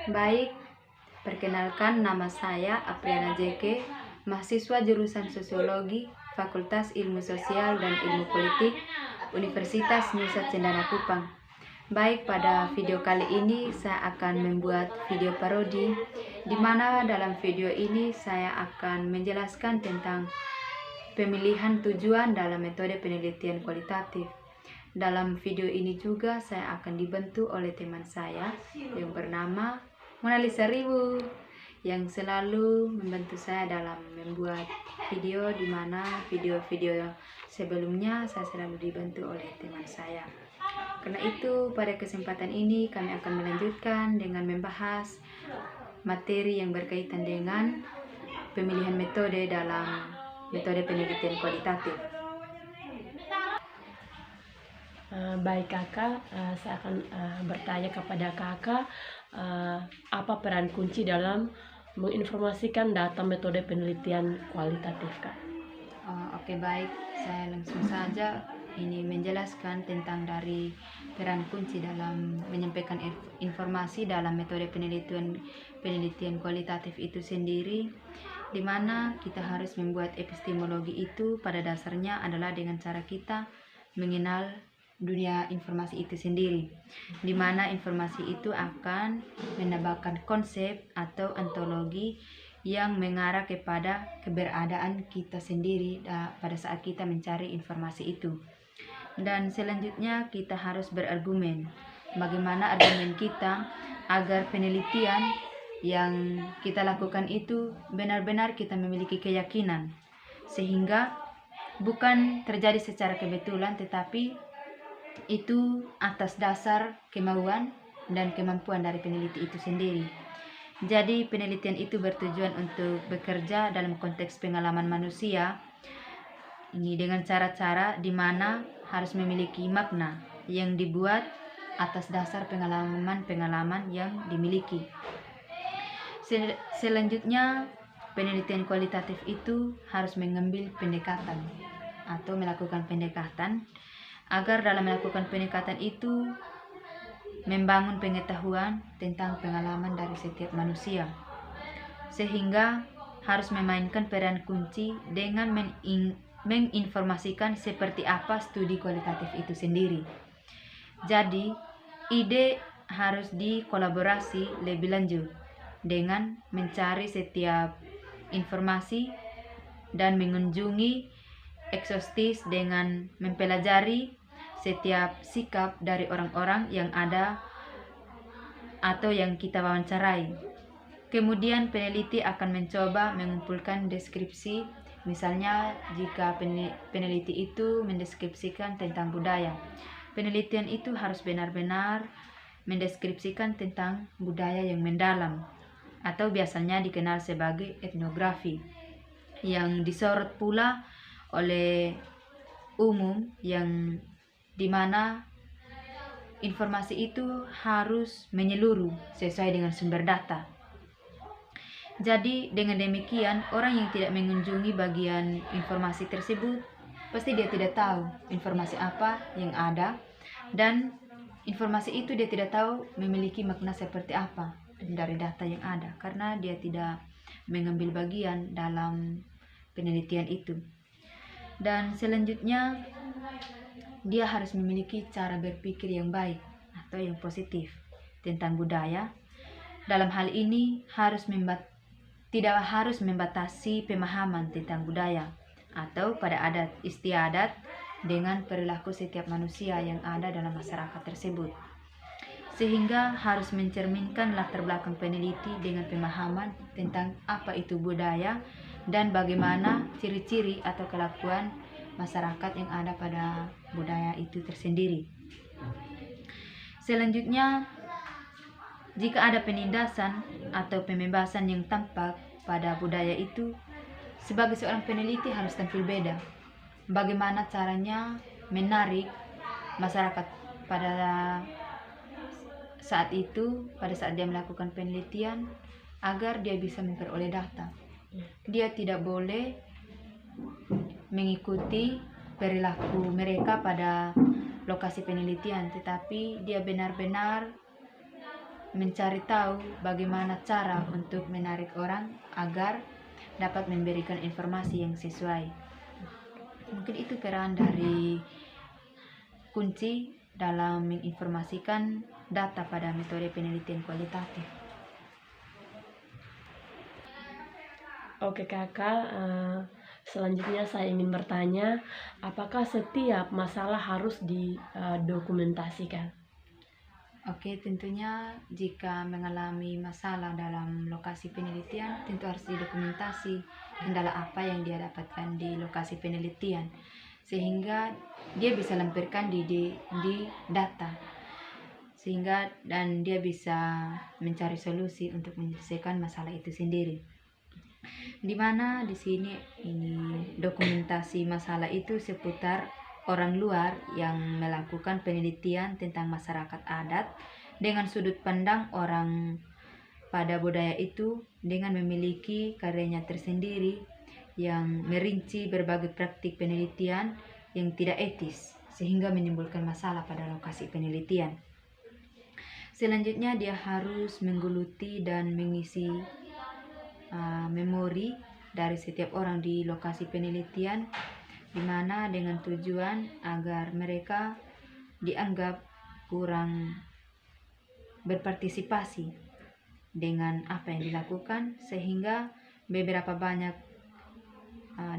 Baik, perkenalkan nama saya Apriana JK, mahasiswa jurusan Sosiologi, Fakultas Ilmu Sosial dan Ilmu Politik, Universitas Nusa Cendana Kupang. Baik, pada video kali ini saya akan membuat video parodi, di mana dalam video ini saya akan menjelaskan tentang pemilihan tujuan dalam metode penelitian kualitatif. Dalam video ini juga saya akan dibantu oleh teman saya yang bernama Mona Lisa Ribu, yang selalu membantu saya dalam membuat video, di mana video-video sebelumnya saya selalu dibantu oleh teman saya. Karena itu pada kesempatan ini kami akan melanjutkan dengan membahas materi yang berkaitan dengan pemilihan metode dalam metode penelitian kualitatif. Baik kakak, saya akan bertanya kepada kakak, apa peran kunci dalam menginformasikan data metode penelitian kualitatif kak? Oke, baik, saya langsung saja ini menjelaskan tentang dari peran kunci dalam menyampaikan informasi dalam metode penelitian kualitatif itu sendiri, di mana kita harus membuat epistemologi itu pada dasarnya adalah dengan cara kita mengenal dunia informasi itu sendiri, di mana informasi itu akan menambahkan konsep atau ontologi yang mengarah kepada keberadaan kita sendiri pada saat kita mencari informasi itu. Dan selanjutnya kita harus berargumen. Bagaimana argumen kita agar penelitian yang kita lakukan itu benar-benar kita memiliki keyakinan, sehingga bukan terjadi secara kebetulan, tetapi itu atas dasar kemauan dan kemampuan dari peneliti itu sendiri. Jadi penelitian itu bertujuan untuk bekerja dalam konteks pengalaman manusia ini dengan cara-cara di mana harus memiliki makna yang dibuat atas dasar pengalaman-pengalaman yang dimiliki. Selanjutnya, penelitian kualitatif itu harus mengambil pendekatan atau melakukan pendekatan agar dalam melakukan pendekatan itu membangun pengetahuan tentang pengalaman dari setiap manusia, sehingga harus memainkan peran kunci dengan menginformasikan seperti apa studi kualitatif itu sendiri. Jadi, ide harus dikolaborasi lebih lanjut dengan mencari setiap informasi dan mengunjungi eksostis dengan mempelajari setiap sikap dari orang-orang yang ada atau yang kita wawancarai. Kemudian peneliti akan mencoba mengumpulkan deskripsi, misalnya jika peneliti itu mendeskripsikan tentang budaya, penelitian itu harus benar-benar mendeskripsikan tentang budaya yang mendalam, atau biasanya dikenal sebagai etnografi, yang disorot pula oleh umum, yang dimana informasi itu harus menyeluruh sesuai dengan sumber data. Jadi dengan demikian, orang yang tidak mengunjungi bagian informasi tersebut pasti dia tidak tahu informasi apa yang ada, dan informasi itu dia tidak tahu memiliki makna seperti apa dari data yang ada, karena dia tidak mengambil bagian dalam penelitian itu. Dan selanjutnya, dia harus memiliki cara berpikir yang baik atau yang positif tentang budaya. Dalam hal ini tidak harus membatasi pemahaman tentang budaya atau pada adat istiadat dengan perilaku setiap manusia yang ada dalam masyarakat tersebut, sehingga harus mencerminkan latar belakang peneliti dengan pemahaman tentang apa itu budaya dan bagaimana ciri-ciri atau kelakuan masyarakat yang ada pada budaya itu tersendiri. Selanjutnya, jika ada penindasan atau pembebasan yang tampak pada budaya itu, sebagai seorang peneliti harus tampil beda. Bagaimana caranya menarik masyarakat pada saat itu, pada saat dia melakukan penelitian, agar dia bisa memperoleh data. Dia tidak boleh mengikuti perilaku mereka pada lokasi penelitian, tetapi dia benar-benar mencari tahu bagaimana cara untuk menarik orang agar dapat memberikan informasi yang sesuai. Mungkin itu peran dari kunci dalam menginformasikan data pada metode penelitian kualitatif. Oke kakak, selanjutnya saya ingin bertanya, apakah setiap masalah harus didokumentasikan? Oke, tentunya jika mengalami masalah dalam lokasi penelitian, tentu harus didokumentasi kendala apa yang dia dapatkan di lokasi penelitian, sehingga dia bisa lampirkan di data, sehingga dan dia bisa mencari solusi untuk menyelesaikan masalah itu sendiri. Dimana di sini ini dokumentasi masalah itu seputar orang luar yang melakukan penelitian tentang masyarakat adat dengan sudut pandang orang pada budaya itu dengan memiliki karyanya tersendiri yang merinci berbagai praktik penelitian yang tidak etis sehingga menimbulkan masalah pada lokasi penelitian. Selanjutnya dia harus menggeluti dan mengisi memori dari setiap orang di lokasi penelitian, di mana dengan tujuan agar mereka dianggap kurang berpartisipasi dengan apa yang dilakukan, sehingga beberapa banyak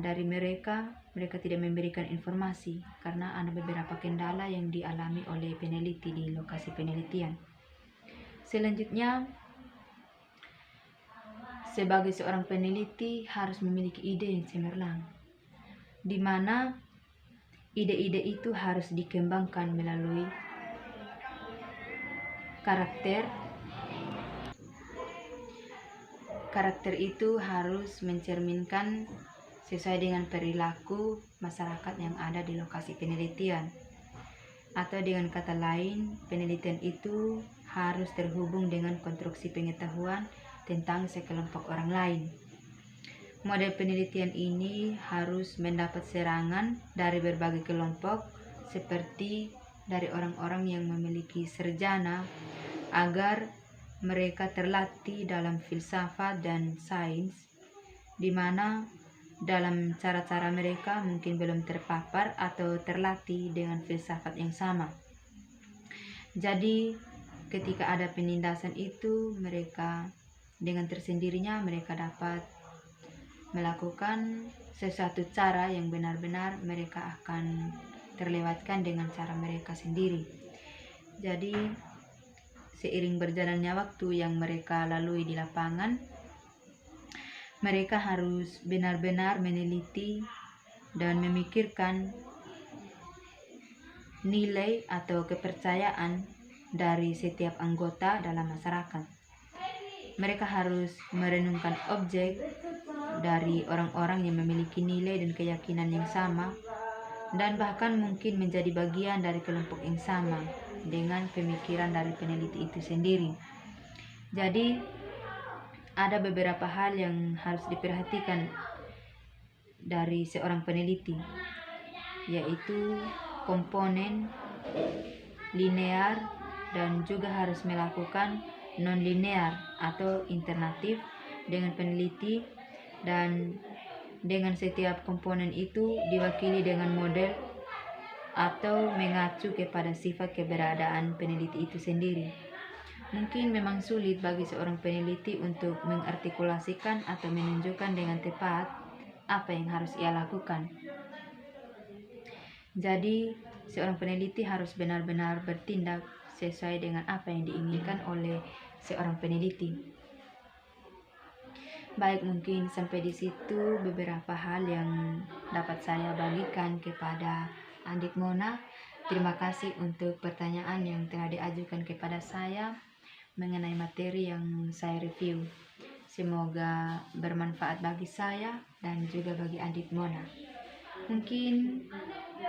dari mereka tidak memberikan informasi karena ada beberapa kendala yang dialami oleh peneliti di lokasi penelitian. Selanjutnya, sebagai seorang peneliti harus memiliki ide yang cemerlang, di mana ide-ide itu harus dikembangkan melalui karakter. Karakter itu harus mencerminkan sesuai dengan perilaku masyarakat yang ada di lokasi penelitian. Atau dengan kata lain, penelitian itu harus terhubung dengan konstruksi pengetahuan tentang sekelompok orang lain. Model penelitian ini harus mendapat serangan dari berbagai kelompok seperti dari orang-orang yang memiliki sarjana agar mereka terlatih dalam filsafat dan sains, di mana dalam cara-cara mereka mungkin belum terpapar atau terlatih dengan filsafat yang sama. Jadi ketika ada penindasan itu, mereka dengan tersendirinya mereka dapat melakukan sesuatu cara yang benar-benar mereka akan terlewatkan dengan cara mereka sendiri. Jadi seiring berjalannya waktu yang mereka lalui di lapangan, mereka harus benar-benar meneliti dan memikirkan nilai atau kepercayaan dari setiap anggota dalam masyarakat. Mereka harus merenungkan objek dari orang-orang yang memiliki nilai dan keyakinan yang sama, dan bahkan mungkin menjadi bagian dari kelompok yang sama dengan pemikiran dari peneliti itu sendiri. Jadi ada beberapa hal yang harus diperhatikan dari seorang peneliti, yaitu komponen linear dan juga harus melakukan non-linear atau alternatif dengan peneliti, dan dengan setiap komponen itu diwakili dengan model atau mengacu kepada sifat keberadaan peneliti itu sendiri. Mungkin memang sulit bagi seorang peneliti untuk mengartikulasikan atau menunjukkan dengan tepat apa yang harus ia lakukan. Jadi seorang peneliti harus benar-benar bertindak sesuai dengan apa yang diinginkan oleh seorang peneliti. Baik, mungkin sampai di situ beberapa hal yang dapat saya bagikan kepada Adik Mona. Terima kasih untuk pertanyaan yang telah diajukan kepada saya mengenai materi yang saya review. Semoga bermanfaat bagi saya dan juga bagi Adik Mona. Mungkin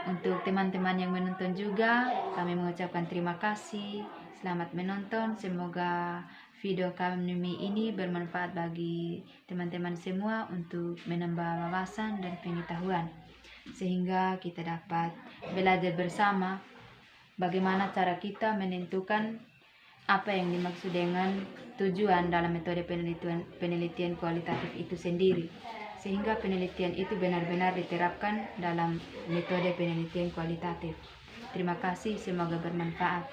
untuk teman-teman yang menonton juga, kami mengucapkan terima kasih. Selamat menonton. Semoga video kami ini bermanfaat bagi teman-teman semua untuk menambah wawasan dan pengetahuan, sehingga kita dapat belajar bersama bagaimana cara kita menentukan apa yang dimaksud dengan tujuan dalam metode penelitian kualitatif itu sendiri, sehingga penelitian itu benar-benar diterapkan dalam metode penelitian kualitatif. Terima kasih, semoga bermanfaat.